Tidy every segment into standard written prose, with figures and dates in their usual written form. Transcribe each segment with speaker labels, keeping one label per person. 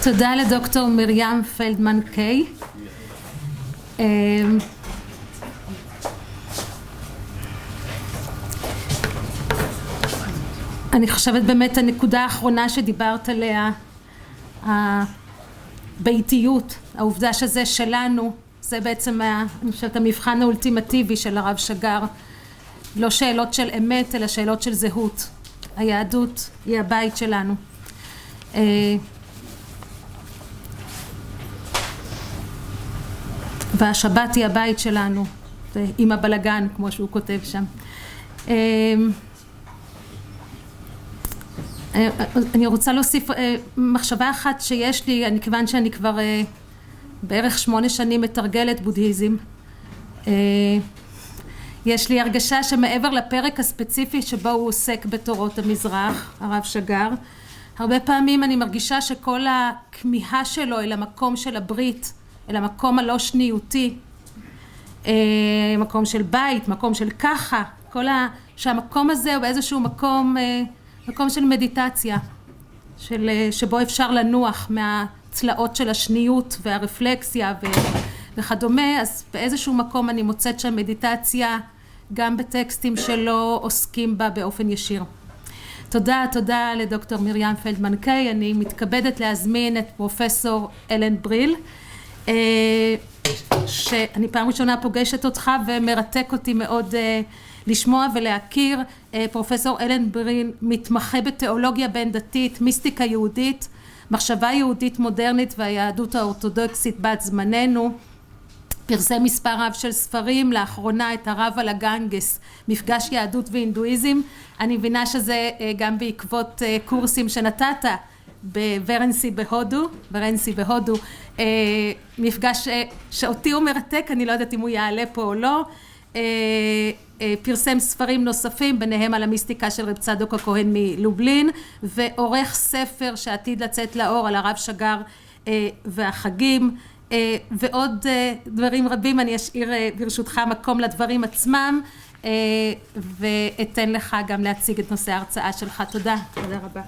Speaker 1: תודה לדוקטור מרים פלדמן קיי. אני חושבת באמת הנקודה האחרונה שדיברת עליה, הביתיות, העובדה שזה שלנו, זה בעצם אני חושבת המבחן האולטימטיבי של הרב שגר. לא שאלות של אמת אלא שאלות של זהות. היהדות היא הבית שלנו. והשבת היא הבית שלנו, עם הבלגן כמו שהוא כותב שם. אני רוצה להוסיף מחשבה אחת שיש לי, כיוון שאני כבר בערך 8 שנים מתרגלת בודהיזם. יש לי הרגשה שמעבר לפרק הספציפי שבו הוא עוסק בתורות המזרח, הרב שגר, הרבה פעמים אני מרגישה שכל הכמיהה שלו אל המקום של הברית, אל המקום הלא שניותי, מקום של בית, מקום של ככה, שהמקום הזה הוא באיזשהו מקום של מדיטציה, שבו אפשר לנוח מהצלעות של השניות והרפלקסיה וכדומה. אז באיזשהו מקום אני מוצאת שם מדיטציה גם בטקסטים שלא עוסקים בה באופן ישיר. תודה לדוקטור מרים פלדמן קיי. אני מתכבדת להזמין את פרופסור אלן בריל, שאני פעם ראשונה פוגשת אותך ומרתק אותי מאוד לשמוע ולהכיר. פרופסור אלן בריל מתמחה בתאולוגיה בין דתית, מיסטיקה יהודית, מחשבה יהודית מודרנית והיהדות האורתודוקסית בת זמננו. פרסם מספר רב של ספרים, לאחרונה את הרב על הגנגס, מפגש יהדות והינדואיזם. אני מבינה שזה גם בעקבות קורסים שנתת בוורנסי בהודו, מפגש שאותי הוא מרתק, אני לא יודעת אם הוא יעלה פה או לא. פרסם ספרים נוספים, ביניהם על המיסטיקה של רב צדוק הכהן מלובלין, ועורך ספר שעתיד לצאת לאור על הרב שגר והחגים, ועוד דברים רבים. אני אשאיר ברשותך מקום לדברים עצמם, ואתן לך גם להציג את נושא ההרצאה שלך. תודה רבה.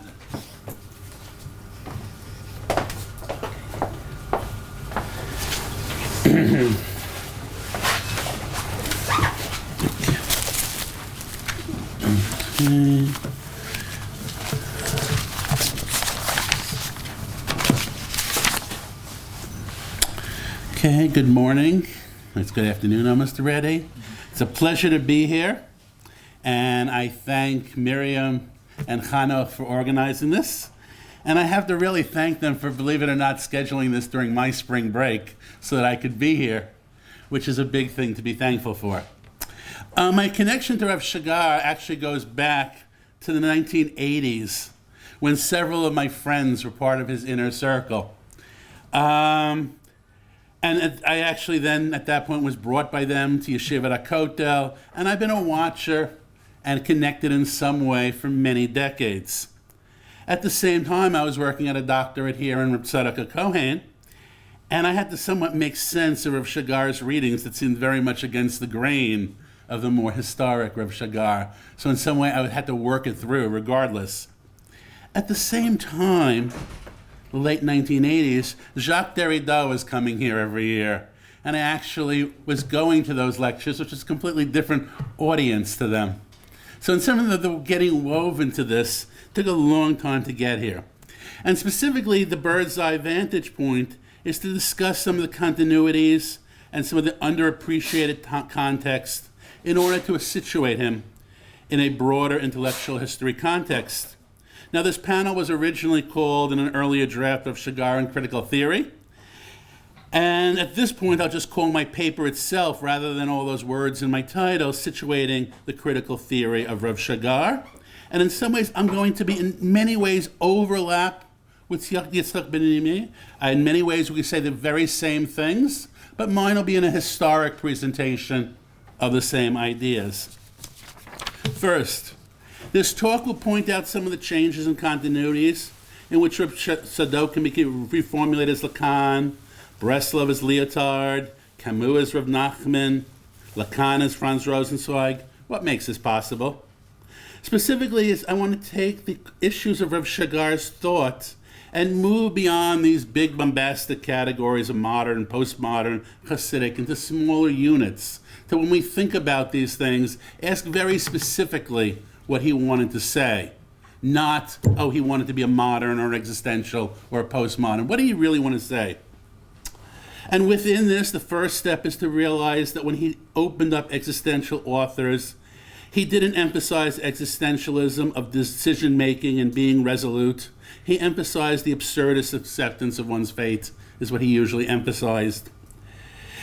Speaker 2: Okay, good morning. It's good afternoon almost already. It's a pleasure to be here, and I thank Miriam and Chanoch for organizing this. And I have to really thank them for, believe it or not, scheduling this during my spring break so that I could be here, which is a big thing to be thankful for. My connection to Rav Shagar actually goes back to the 1980s, when several of my friends were part of his inner circle. And I actually then, at that point, was brought by them to Yeshivat HaKotel, and I've been a watcher and connected in some way for many decades. At the same time, I was working at a doctorate here in Reb Tzadok HaKohen, and I had to somewhat make sense of Rav Shagar's readings that seemed very much against the grain of the more historic Rav Shagar. So in some way, I had to work it through regardless. At the same time, the late 1980s, Jacques Derrida was coming here every year, and I actually was going to those lectures, which is a completely different audience to them. So in some of the getting woven to this, took a long time to get here. And specifically, the bird's eye vantage point is to discuss some of the continuities and some of the underappreciated context in order to situate him in a broader intellectual history context. Now, this panel was originally called in an earlier draft of Shagar and Critical Theory. And at this point, I'll just call my paper itself, rather than all those words in my title, situating the critical theory of Rav Shagar. And in some ways, I'm going to be in many ways overlap with Yitzhak Ben-Nimi. In many ways, we can say the very same things, but mine will be in a historic presentation of the same ideas. First, this talk will point out some of the changes and continuities in which Reb Tzadok can be reformulated as Lacan, Breslov as Lyotard, Camus as Rav Nachman, Lacan as Franz Rosenzweig. What makes this possible? Specifically, I want to take the issues of Rav Shagar's thought and move beyond these big bombastic categories of modern, postmodern, Hasidic into smaller units. So when we think about these things, ask very specifically what he wanted to say. Not, oh, he wanted to be a modern or an existential or a postmodern. What do you really want to say? And within this, the first step is to realize that when he opened up existential authors, he didn't emphasize existentialism of decision-making and being resolute. He emphasized the absurdist acceptance of one's fate, is what he usually emphasized.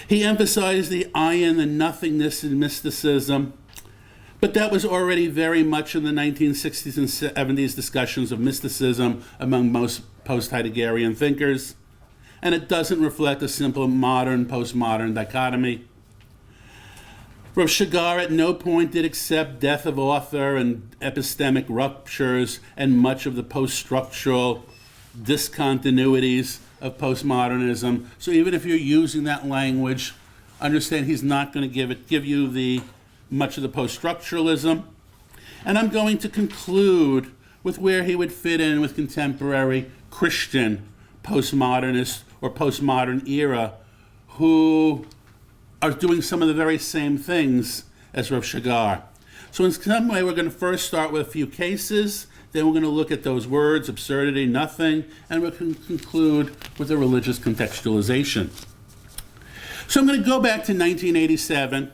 Speaker 2: He emphasized the ayin, the nothingness in mysticism, but that was already very much in the 1960s and 70s discussions of mysticism among most post-Heideggerian thinkers, and it doesn't reflect a simple modern-postmodern dichotomy. Rav Shigar at no point did accept death of author and epistemic ruptures and much of the post-structural discontinuities of postmodernism. So even if you're using that language, understand he's not going to give you much of the post-structuralism. And I'm going to conclude with where he would fit in with contemporary Christian postmodernists or postmodern era who are doing some of the very same things as Rav Shigar. So in some way, we're going to first start with a few cases, then we're going to look at those words, absurdity, nothing, and we're going to conclude with a religious contextualization. So I'm going to go back to 1987.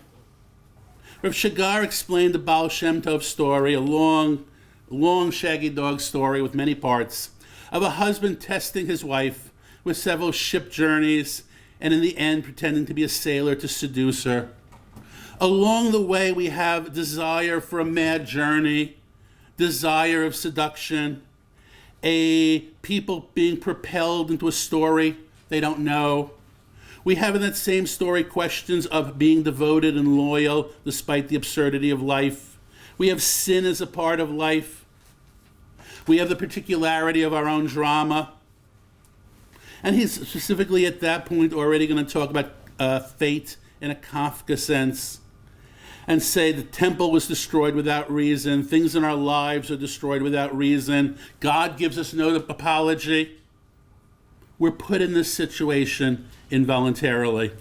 Speaker 2: Rav Shigar explained the Baal Shem Tov story, a long shaggy dog story with many parts, of a husband testing his wife with several ship journeys and in the end pretending to be a sailor to seduce her. Along the way, we have desire for a mad journey, desire of seduction, a people being propelled into a story they don't know. We have in that same story questions of being devoted and loyal despite the absurdity of life. We have sin as a part of life. We have the particularity of our own drama. And he's specifically at that point already going to talk about fate in a Kafka sense and say the temple was destroyed without reason. Things in our lives are destroyed without reason. God gives us no apology. We're put in this situation involuntarily.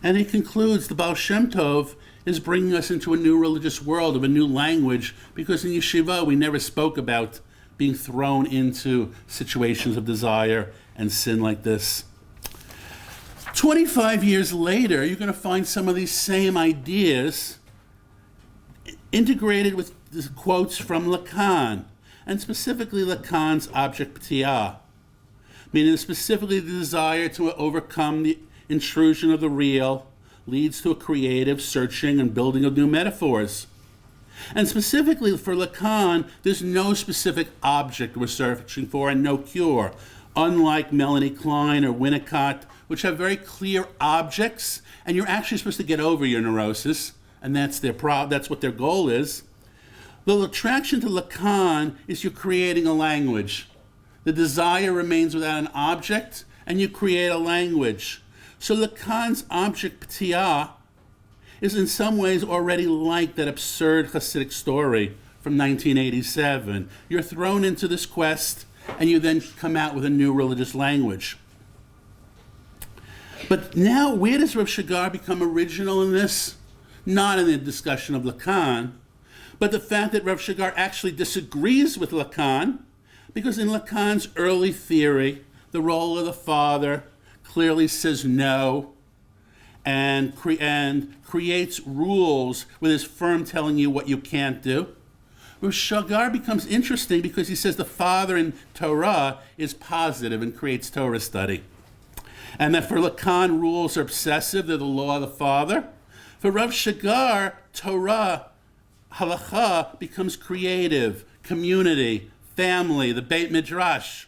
Speaker 2: And he concludes the Baal Shem Tov is bringing us into a new religious world of a new language, because in yeshiva we never spoke about being thrown into situations of desire and sin like this. 25 years later, you're going to find some of these same ideas integrated with quotes from Lacan, and specifically Lacan's object p'tiyah, meaning specifically the desire to overcome the intrusion of the real leads to a creative searching and building of new metaphors. And specifically for Lacan, there's no specific object we're searching for and no cure, unlike Melanie Klein or Winnicott, which have very clear objects, and you're actually supposed to get over your neurosis, and that's what their goal is. The attraction to Lacan is you're creating a language. The desire remains without an object, and you create a language. So Lacan's object p'tiyah is in some ways already like that absurd Hasidic story from 1987. You're thrown into this quest, and you then come out with a new religious language. But now, where does Rav Shigar become original in this? Not in the discussion of Lacan, but the fact that Rav Shigar actually disagrees with Lacan, because in Lacan's early theory, the role of the father clearly says no, and creates rules with his firm telling you what you can't do. Rav Shigar becomes interesting because he says the father in Torah is positive and creates Torah study. And that for Lacan, rules are obsessive, they're the law of the father. For Rav Shigar, Torah, halacha, becomes creative, community, family, the Beit Midrash.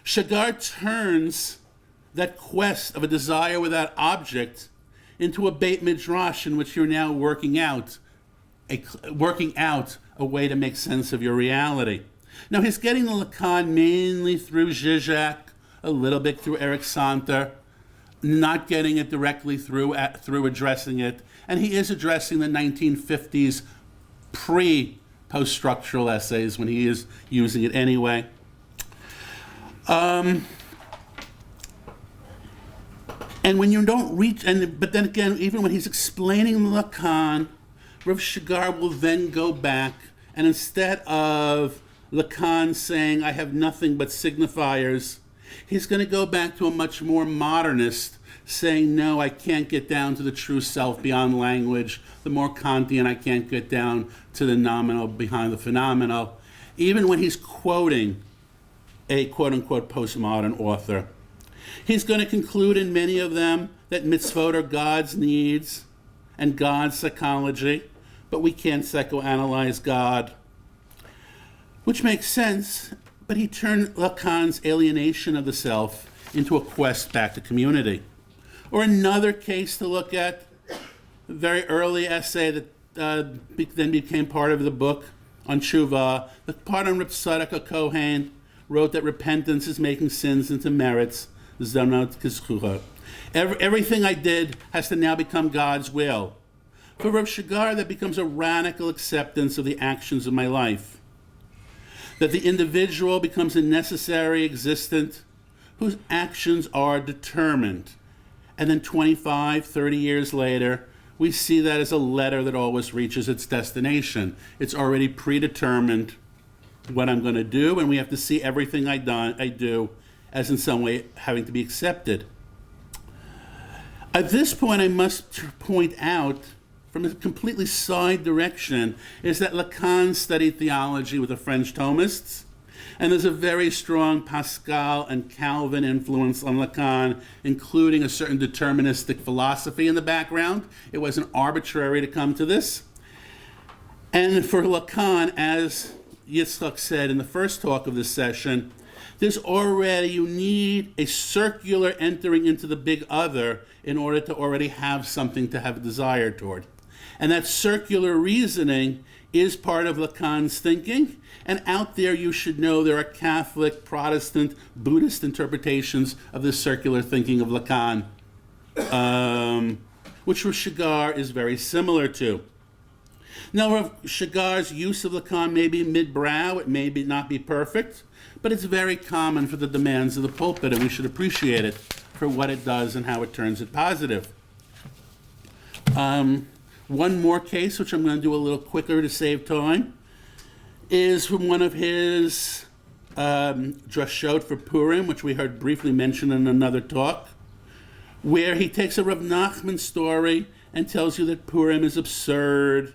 Speaker 2: Shigar turns that quest of a desire without object into a Beit Midrash in which you're now working out a way to make sense of your reality. Now, he's getting the Lacan mainly through Zizek, a little bit through Eric Santer, not getting it directly through addressing it. And he is addressing the 1950s pre-post-structural essays when he is using it anyway. And when you don't reach, but then again, even when he's explaining Lacan, Rav Shigar will then go back, and instead of Lacan saying, I have nothing but signifiers, he's going to go back to a much more modernist, saying, no, I can't get down to the true self beyond language. The more Kantian, I can't get down to the nominal behind the phenomenal. Even when he's quoting a quote-unquote postmodern author. He's going to conclude in many of them that mitzvot are God's needs and God's psychology, but we can't psychoanalyze God, which makes sense, but he turned Lacan's alienation of the self into a quest back to community. Or another case to look at, a very early essay that then became part of the book on Tshuva, the part on Reb Tzadok Kohen wrote that repentance is making sins into merits. Everything I did has to now become God's will. For Rav Shigar, that becomes a radical acceptance of the actions of my life. That the individual becomes a necessary existent whose actions are determined. And then 25, 30 years later, we see that as a letter that always reaches its destination. It's already predetermined what I'm going to do, and we have to see everything I do as in some way having to be accepted. At this point, I must point out, from a completely side direction, is that Lacan studied theology with the French Thomists, and there's a very strong Pascal and Calvin influence on Lacan, including a certain deterministic philosophy in the background. It wasn't arbitrary to come to this. And for Lacan, as Yitzchak said in the first talk of this session, there's already, you need a circular entering into the big other in order to already have something to have a desire toward. And that circular reasoning is part of Lacan's thinking. And out there, you should know there are Catholic, Protestant, Buddhist interpretations of this circular thinking of Lacan, which Rav Shigar is very similar to. Now, Rav Shigar's use of Lacan may be mid-brow, it may not be perfect, but it's very common for the demands of the pulpit, and we should appreciate it for what it does and how it turns it positive. One more case, which I'm going to do a little quicker to save time, is from one of his drashot for Purim, which we heard briefly mentioned in another talk, where he takes a Rav Nachman story and tells you that Purim is absurd,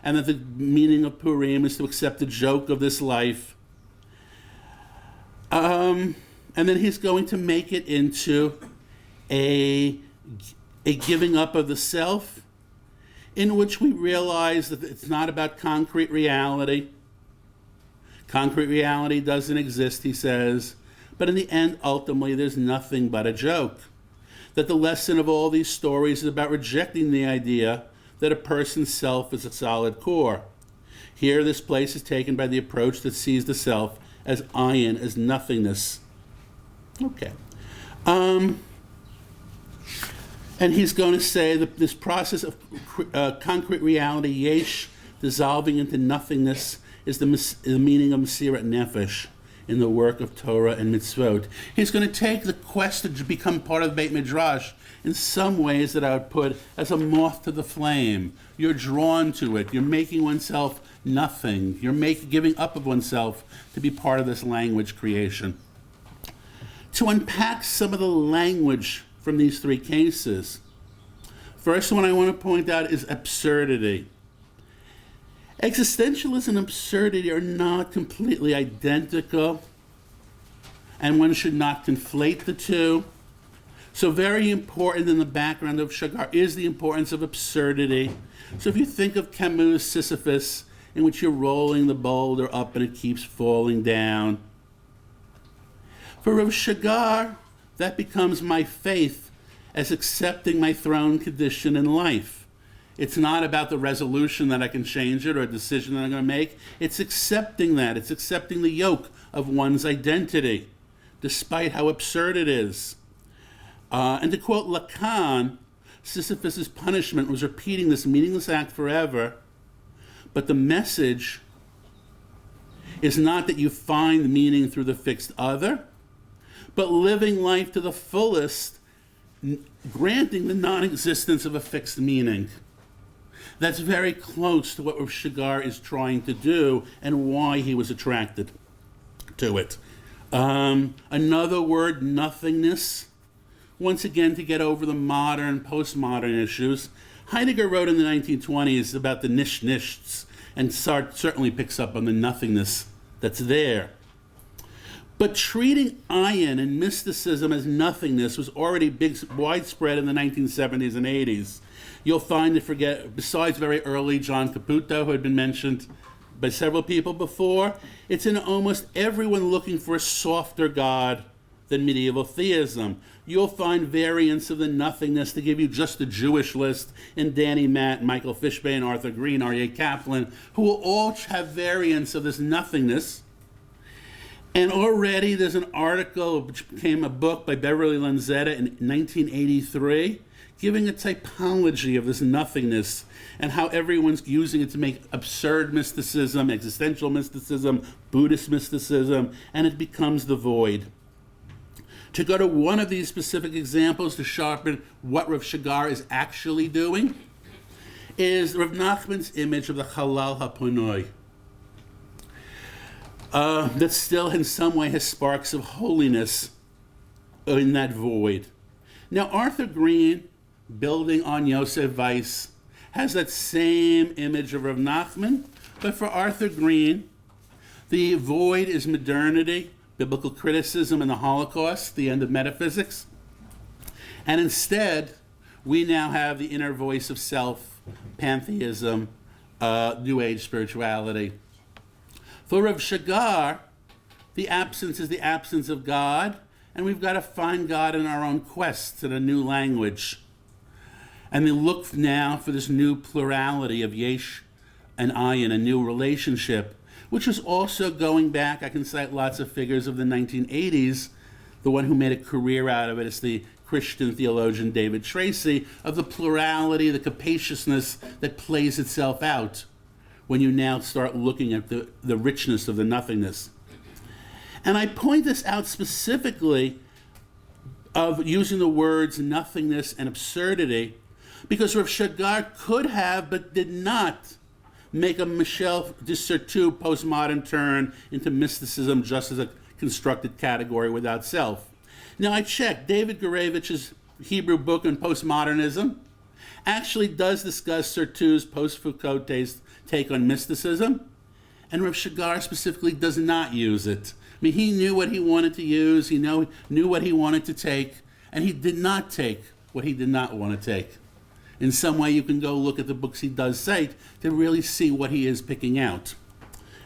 Speaker 2: and that the meaning of Purim is to accept the joke of this life. And then he's going to make it into a giving up of the self, in which we realize that it's not about concrete reality. Concrete reality doesn't exist, he says, but in the end, ultimately, there's nothing but a joke. That the lesson of all these stories is about rejecting the idea that a person's self is a solid core. Here, this place is taken by the approach that sees the self as ayin, as nothingness. Okay. And he's going to say that this process of concrete reality, yesh, dissolving into nothingness, is the meaning of Mesirat Nefesh in the work of Torah and mitzvot. He's going to take the quest to become part of Beit Midrash in some ways that I would put as a moth to the flame. You're drawn to it. You're making oneself nothing. You're giving up of oneself to be part of this language creation. To unpack some of the language from these three cases, first one I want to point out is absurdity. Existentialism and absurdity are not completely identical, and one should not conflate the two. So very important in the background of Shigar is the importance of absurdity. So if you think of Camus' Sisyphus, in which you're rolling the boulder up and it keeps falling down. For Rav Shigar, that becomes my faith as accepting my thrown condition in life. It's not about the resolution that I can change it or a decision that I'm going to make. It's accepting that. It's accepting the yoke of one's identity, despite how absurd it is. And to quote Lacan, Sisyphus' punishment was repeating this meaningless act forever, but the message is not that you find meaning through the fixed other, but living life to the fullest, granting the non-existence of a fixed meaning. That's very close to what Shigar is trying to do and why he was attracted to it. Another word, nothingness. Once again, to get over the modern, postmodern issues. Heidegger wrote in the 1920s about the nichts, and Sartre certainly picks up on the nothingness that's there. But treating ayin and mysticism as nothingness was already widespread in the 1970s and 80s. You'll find besides very early John Caputo, who had been mentioned by several people before, it's in almost everyone looking for a softer God than medieval theism. You'll find variants of the nothingness, to give you just a Jewish list, in Danny Matt, Michael Fishbane, Arthur Green, R.A. Kaplan, who will all have variants of this nothingness. And already there's an article, which became a book by Beverly Lanzetta in 1983, giving a typology of this nothingness and how everyone's using it to make absurd mysticism, existential mysticism, Buddhist mysticism, and it becomes the void. To go to one of these specific examples to sharpen what Rav Shigar is actually doing is Rav Nachman's image of the Halal HaPonoi. That still in some way has sparks of holiness in that void. Now Arthur Green, building on Yosef Weiss, has that same image of Rav Nachman, but for Arthur Green, the void is modernity, biblical criticism, and the Holocaust, the end of metaphysics. And instead, we now have the inner voice of self, pantheism, New Age spirituality. For Rav Shigar, the absence is the absence of God, and we've got to find God in our own quests in a new language. And they look now for this new plurality of Yesh and Ayin, a new relationship, which was also going back, I can cite lots of figures of the 1980s. The one who made a career out of it is the Christian theologian David Tracy, of the plurality, the capaciousness that plays itself out when you now start looking at the richness of the nothingness. And I point this out specifically of using the words nothingness and absurdity, because Rav Shigar could have, but did not, make a Michel de Certeau postmodern turn into mysticism just as a constructed category without self. Now I checked, David Gurevich's Hebrew book on postmodernism actually does discuss Certeau's post-Foucault take on mysticism, and Rav Shigar specifically does not use it. I mean, he knew what he wanted to use, he knew what he wanted to take, and he did not take what he did not want to take. In some way, you can go look at the books he does cite to really see what he is picking out.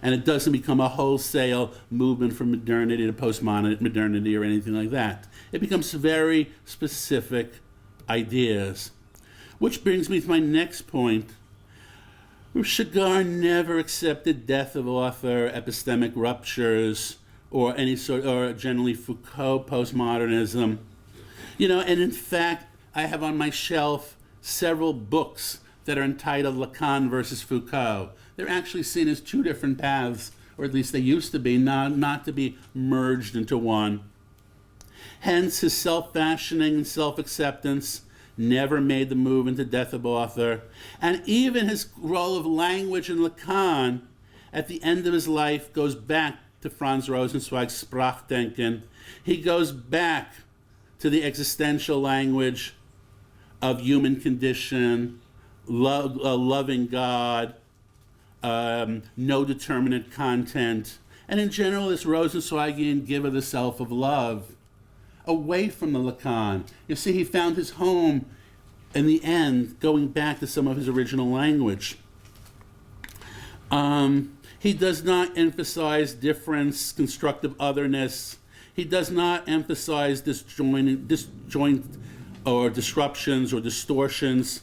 Speaker 2: And it doesn't become a wholesale movement from modernity to postmodernity or anything like that. It becomes very specific ideas. Which brings me to my next point. Shigar never accepted death of author, epistemic ruptures, or generally Foucault postmodernism. And in fact, I have on my shelf several books that are entitled Lacan versus Foucault. They're actually seen as two different paths, or at least they used to be, not to be merged into one. Hence, his self-fashioning and self-acceptance never made the move into death of author. And even his role of language in Lacan, at the end of his life, goes back to Franz Rosenzweig's Sprachdenken. He goes back to the existential language of human condition, loving God, no determinate content, and in general this Rosenzweigian give of the self of love, away from the Lacan. You see, he found his home in the end going back to some of his original language. He does not emphasize difference, constructive otherness. He does not emphasize disjoint or disruptions or distortions.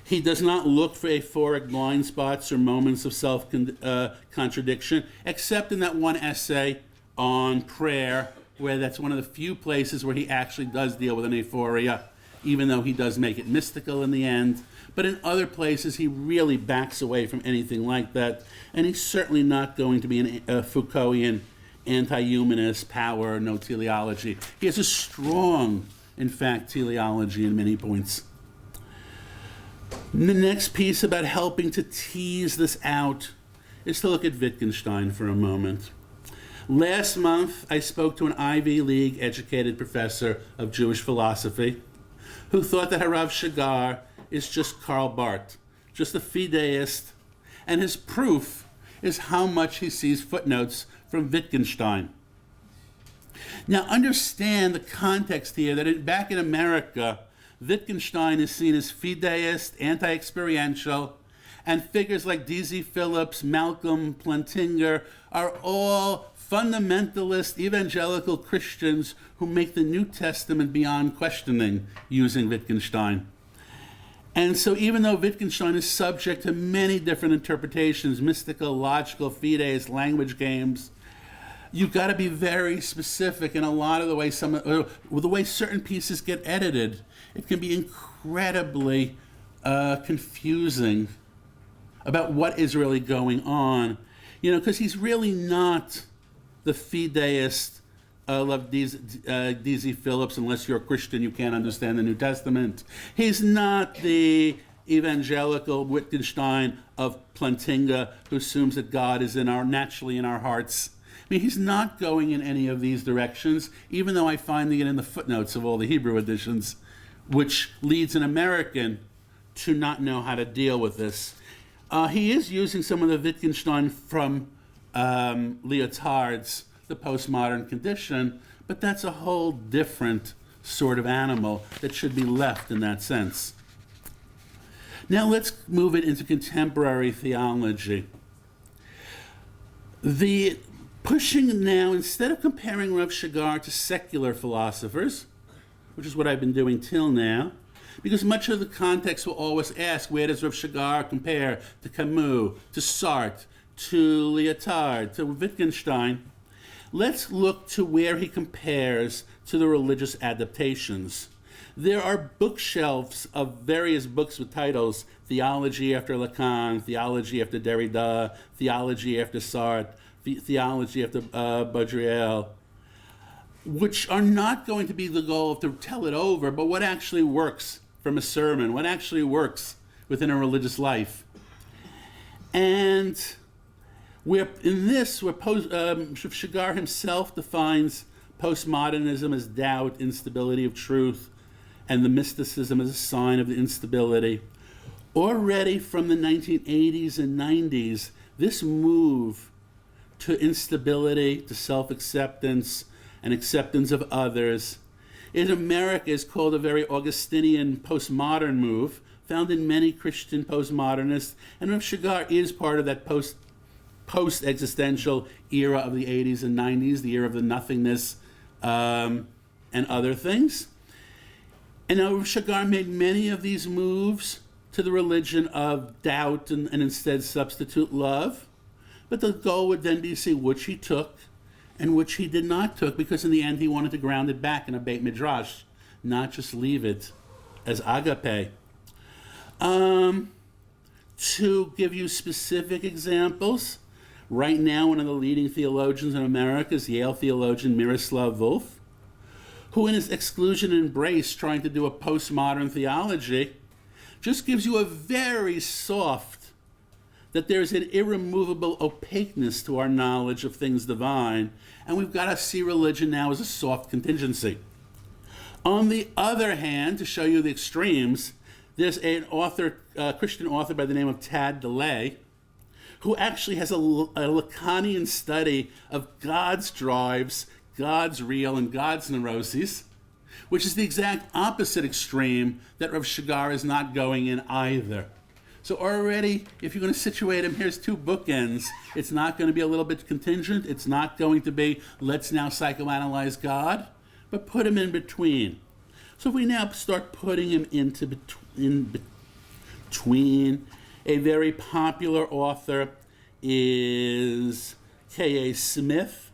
Speaker 2: He does not look for aphoric blind spots or moments of self-contradiction, except in that one essay on prayer, where that's one of the few places where he actually does deal with an aphoria, even though he does make it mystical in the end. But in other places, he really backs away from anything like that, and he's certainly not going to be a Foucaultian anti-humanist, power, no teleology. He has a strong, in fact, teleology in many points. The next piece about helping to tease this out is to look at Wittgenstein for a moment. Last month, I spoke to an Ivy League educated professor of Jewish philosophy who thought that Harav Shigar is just Karl Barth, just a fideist, and his proof is how much he sees footnotes from Wittgenstein. Now understand the context here, that back in America, Wittgenstein is seen as fideist, anti-experiential, and figures like D.Z. Phillips, Malcolm Plantinga are all fundamentalist evangelical Christians who make the New Testament beyond questioning using Wittgenstein. And so even though Wittgenstein is subject to many different interpretations, mystical, logical, fideist, language games, you've got to be very specific in a lot of the way the way certain pieces get edited. It can be incredibly confusing about what is really going on, because he's really not the fideist of D.Z. Phillips. Unless you're a Christian, you can't understand the New Testament. He's not the evangelical Wittgenstein of Plantinga, who assumes that God is naturally in our hearts. I mean, he's not going in any of these directions, even though I find it in the footnotes of all the Hebrew editions, which leads an American to not know how to deal with this. He is using some of the Wittgenstein from Lyotard's The Postmodern Condition, but that's a whole different sort of animal that should be left in that sense. Now let's move it into contemporary theology. The pushing now, instead of comparing Rav Shigar to secular philosophers, which is what I've been doing till now, because much of the context will always ask, where does Rav Shigar compare to Camus, to Sartre, to Lyotard, to Wittgenstein? Let's look to where he compares to the religious adaptations. There are bookshelves of various books with titles: Theology after Lacan, Theology after Derrida, Theology after Sartre, Theology after Baudrillard, which are not going to be the goal to tell it over, but what actually works from a sermon, what actually works within a religious life. And Shigar himself defines postmodernism as doubt, instability of truth, and the mysticism as a sign of the instability. Already from the 1980s and 90s, this move to instability, to self-acceptance, and acceptance of others, in America is called a very Augustinian postmodern move, found in many Christian postmodernists, and Rav Shigar is part of that post-existential era of the 80s and 90s, the era of the nothingness and other things. And now Rav Shigar made many of these moves to the religion of doubt and instead substitute love. But the goal would then be to see which he took and which he did not took, because in the end he wanted to ground it back in a Beit Midrash, not just leave it as agape. To give you specific examples, right now one of the leading theologians in America is Yale theologian Miroslav Volf, who in his Exclusion and Embrace, trying to do a postmodern theology, just gives you a very soft, that there's an irremovable opaqueness to our knowledge of things divine, and we've got to see religion now as a soft contingency. On the other hand, to show you the extremes, there's an author, Christian author by the name of Tad DeLay, who actually has a Lacanian study of God's drives, God's real, and God's neuroses, which is the exact opposite extreme that Rav Shigar is not going in either. So already, if you're going to situate him, here's two bookends. It's not going to be a little bit contingent. It's not going to be, let's now psychoanalyze God, but put him in between. So if we now start putting him in between, a very popular author is K.A. Smith,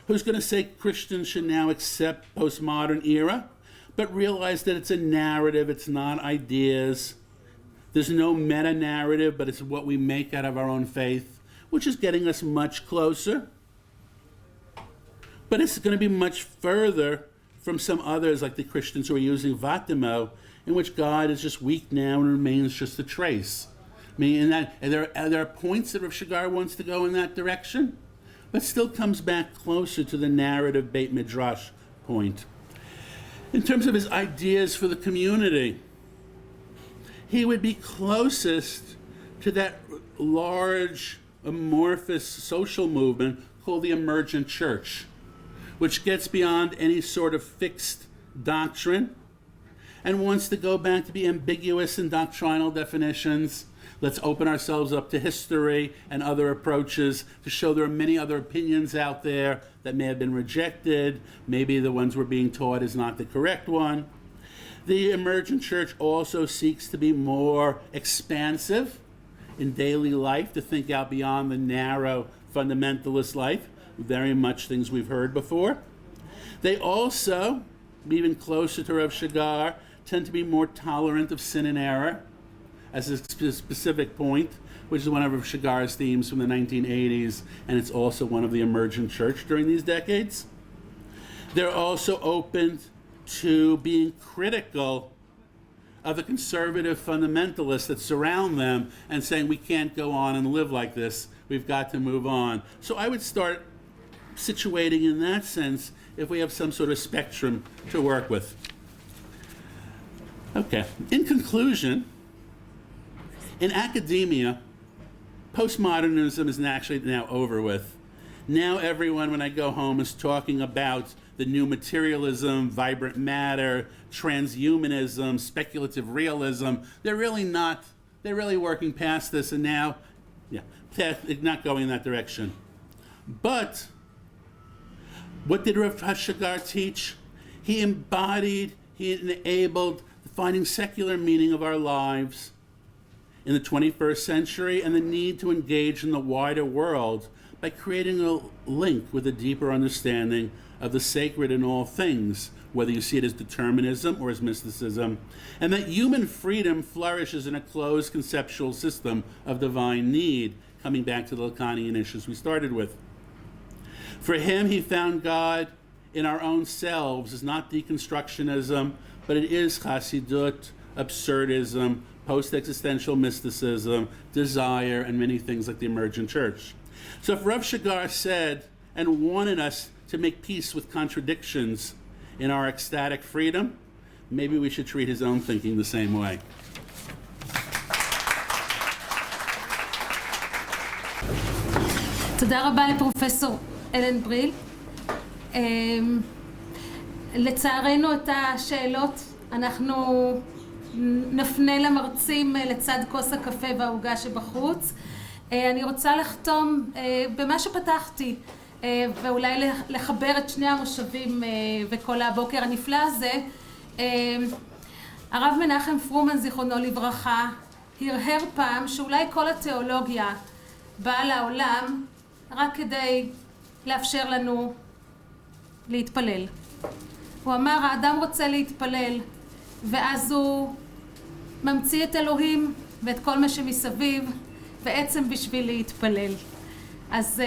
Speaker 2: who's going to say Christians should now accept postmodern era, but realize that it's a narrative, it's not ideas. There's no meta-narrative, but it's what we make out of our own faith, which is getting us much closer. But it's going to be much further from some others, like the Christians who are using vatimo, in which God is just weak now and remains just a trace. I mean, in that, there are points that Rav Shigar wants to go in that direction, but still comes back closer to the narrative Beit Midrash point. In terms of his ideas for the community, he would be closest to that large, amorphous social movement called the emergent church, which gets beyond any sort of fixed doctrine and wants to go back to be ambiguous in doctrinal definitions. Let's open ourselves up to history and other approaches to show there are many other opinions out there that may have been rejected. Maybe the ones we're being taught is not the correct one. The emergent church also seeks to be more expansive in daily life, to think out beyond the narrow fundamentalist life, very much things we've heard before. They also, even closer to Rav Shigar, tend to be more tolerant of sin and error as a specific point, which is one of Rav Shigar's themes from the 1980s, and it's also one of the emergent church during these decades. They're also open to being critical of the conservative fundamentalists that surround them and saying we can't go on and live like this, we've got to move on. So I would start situating in that sense if we have some sort of spectrum to work with. Okay, in conclusion, in academia, postmodernism is actually now over with. Now everyone, when I go home, is talking about the new materialism, vibrant matter, transhumanism, speculative realism. They're really working past this, and now, not going in that direction. But what did Rav Shigar teach? He enabled finding secular meaning of our lives in the 21st century and the need to engage in the wider world by creating a link with a deeper understanding of the sacred in all things, whether you see it as determinism or as mysticism, and that human freedom flourishes in a closed conceptual system of divine need, coming back to the Lacanian issues we started with. For him, he found God in our own selves is not deconstructionism, but it is Chassidut, Absurdism, post-existential mysticism, desire, and many things like the emergent church. So if Rav Shigar said and wanted us to make peace with contradictions in our ecstatic freedom, maybe we should treat his own thinking the same way.
Speaker 1: תודה רבה לפרופסור אלן בריל. לצערנו את השאלות אנחנו נפנה למרצים לצד כוס הקפה והעוגה שבחוץ. אני רוצה לחתום במה שפתחתי, ואולי לחבר את שני המושבים וכל הבוקר הנפלא הזה. הרב מנחם פרומן, זיכרונו לברכה, הרהר פעם שאולי כל התיאולוגיה באה לעולם רק כדי לאפשר לנו להתפלל. הוא אמר, האדם רוצה להתפלל, ואז הוא ממציא את אלוהים ואת כל מה שמסביב, בעצם בשביל להתפלל. אז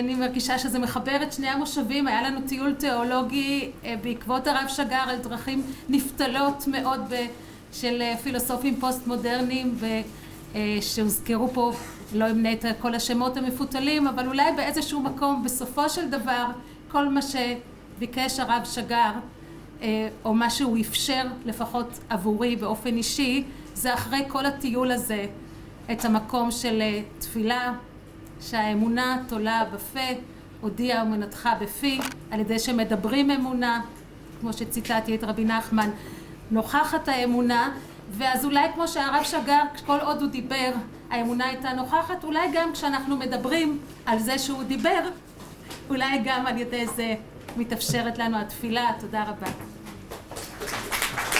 Speaker 1: אני מרגישה שזה מחבר את שני המושבים. היה לנו טיול תיאולוגי בעקבות הרב שגר על דרכים נפתלות מאוד של פילוסופים פוסט-מודרניים, שהוזכרו פה, לא אמנה את כל השמות המפותלים, אבל אולי באיזשהו מקום, בסופו של דבר, כל מה שביקש הרב שגר, או מה שהוא אפשר, לפחות עבורי באופן אישי, זה אחרי כל הטיול הזה, את המקום של תפילה, שהאמונה תולה בפה, הודיעה אמונתך בפי, על ידי שמדברים אמונה, כמו שציטטתי את רבי נחמן, נוכחת האמונה, ואז אולי כמו שהרב שגר, כל עוד הוא דיבר, האמונה הייתה נוכחת, אולי גם כשאנחנו מדברים על זה שהוא דיבר, אולי גם על ידי זה מתאפשרת לנו התפילה. תודה רבה.